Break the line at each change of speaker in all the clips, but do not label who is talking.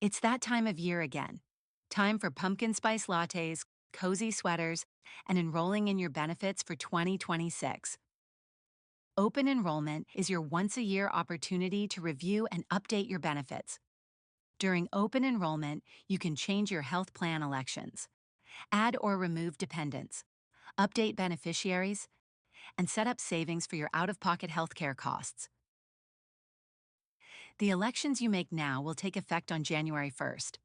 It's that time of year again. Time for pumpkin spice lattes, cozy sweaters, and enrolling in your benefits for 2026. Open Enrollment is your once-a-year opportunity to review and update your benefits. During Open Enrollment, you can change your health plan elections, add or remove dependents, update beneficiaries, and set up savings for your out-of-pocket healthcare costs. The elections you make now will take effect on January 1st.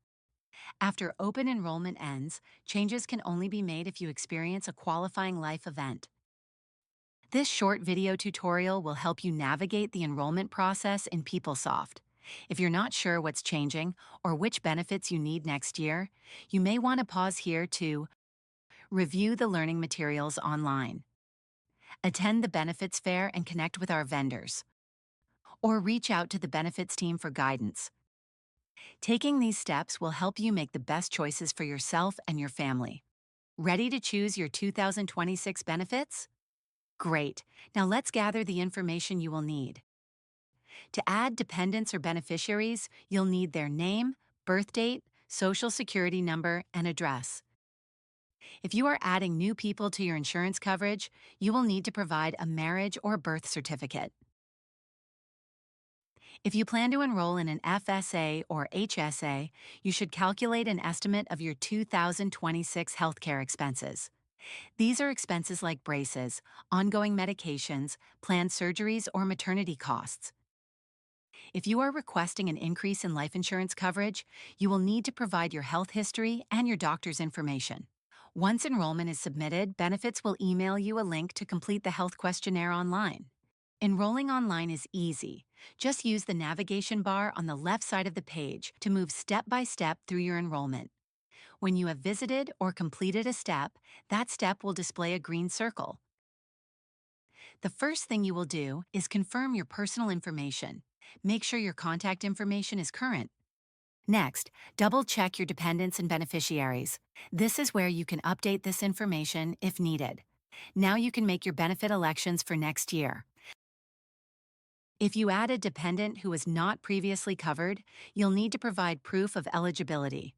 After open enrollment ends, changes can only be made if you experience a qualifying life event. This short video tutorial will help you navigate the enrollment process in PeopleSoft. If you're not sure what's changing or which benefits you need next year, you may want to pause here to review the learning materials online, attend the benefits fair and connect with our vendors, or reach out to the benefits team for guidance. Taking these steps will help you make the best choices for yourself and your family. Ready to choose your 2026 benefits? Great. Now let's gather the information you will need. To add dependents or beneficiaries, you'll need their name, birth date, social security number, and address. If you are adding new people to your insurance coverage, you will need to provide a marriage or birth certificate. If you plan to enroll in an FSA or HSA, you should calculate an estimate of your 2026 healthcare expenses. These are expenses like braces, ongoing medications, planned surgeries, or maternity costs. If you are requesting an increase in life insurance coverage, you will need to provide your health history and your doctor's information. Once enrollment is submitted, benefits will email you a link to complete the health questionnaire online. Enrolling online is easy. Just use the navigation bar on the left side of the page to move step by step through your enrollment. When you have visited or completed a step, that step will display a green circle. The first thing you will do is confirm your personal information. Make sure your contact information is current. Next, double-check your dependents and beneficiaries. This is where you can update this information if needed. Now you can make your benefit elections for next year. If you add a dependent who was not previously covered, you'll need to provide proof of eligibility.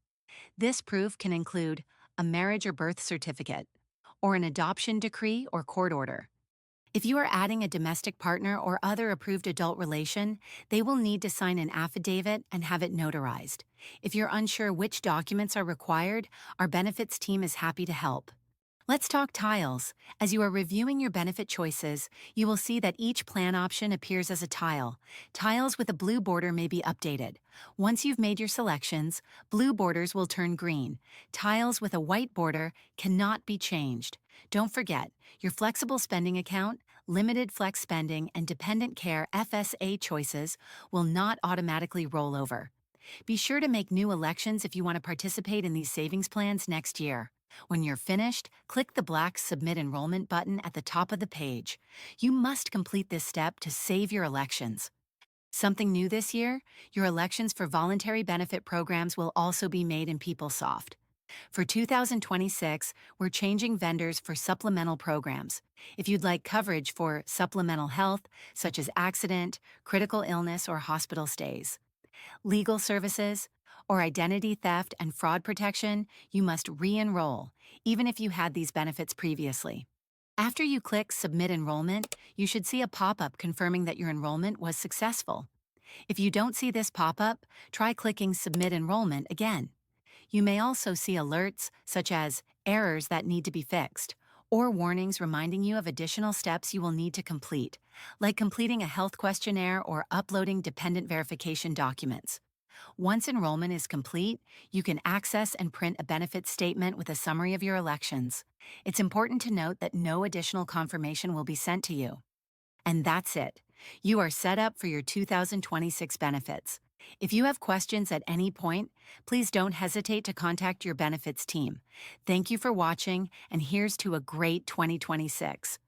This proof can include a marriage or birth certificate, or an adoption decree or court order. If you are adding a domestic partner or other approved adult relation, they will need to sign an affidavit and have it notarized. If you're unsure which documents are required, our benefits team is happy to help. Let's talk tiles. As you are reviewing your benefit choices, you will see that each plan option appears as a tile. Tiles with a blue border may be updated. Once you've made your selections, blue borders will turn green. Tiles with a white border cannot be changed. Don't forget, your flexible spending account, limited flex spending, and dependent care FSA choices will not automatically roll over. Be sure to make new elections if you want to participate in these savings plans next year. When you're finished, click the black Submit Enrollment button at the top of the page. You must complete this step to save your elections. Something new this year? Your elections for voluntary benefit programs will also be made in PeopleSoft. For 2026, we're changing vendors for supplemental programs. If you'd like coverage for supplemental health, such as accident, critical illness, or hospital stays, legal services, or identity theft and fraud protection, you must re-enroll, even if you had these benefits previously. After you click Submit Enrollment, you should see a pop-up confirming that your enrollment was successful. If you don't see this pop-up, try clicking Submit Enrollment again. You may also see alerts such as errors that need to be fixed, or warnings reminding you of additional steps you will need to complete, like completing a health questionnaire or uploading dependent verification documents. Once enrollment is complete, you can access and print a benefits statement with a summary of your elections. It's important to note that no additional confirmation will be sent to you. And that's it. You are set up for your 2026 benefits. If you have questions at any point, please don't hesitate to contact your benefits team. Thank you for watching, and here's to a great 2026.